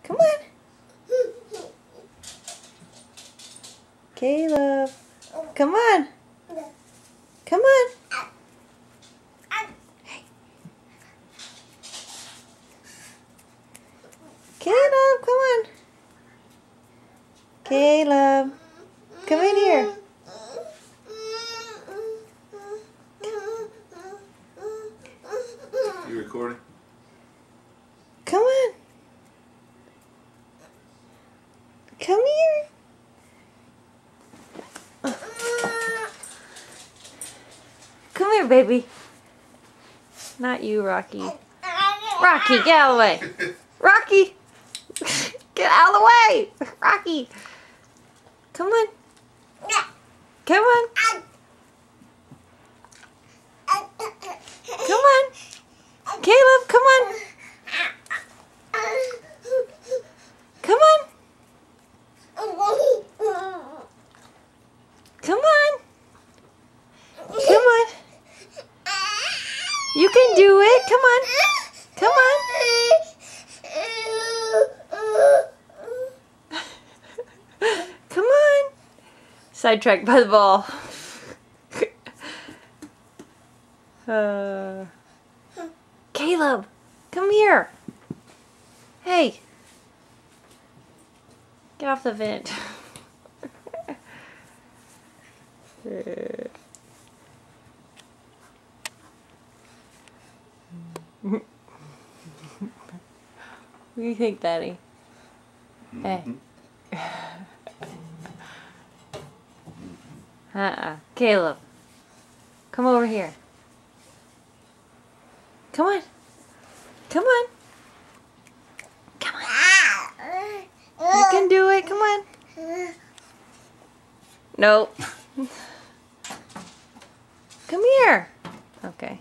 Come on. Caleb. Come on. Come on. Hey. Caleb, come on. Caleb. Come in here. You recording? Come on. Come here. Come here, baby. Not you, Rocky. Rocky, get out of the way. Rocky. Get out of the way. Rocky. Come on. Come on. Come on. Caleb, come on. Come on. Come on. Come on. You can do it. Come on. Come on. Come on. Sidetracked by the ball. Caleb, come here. Hey. Get off the vent. What do you think, Daddy? Hey. Caleb. Come over here. Come on. Come on. Come on. You can do it. Come on. Nope. Come here. Okay.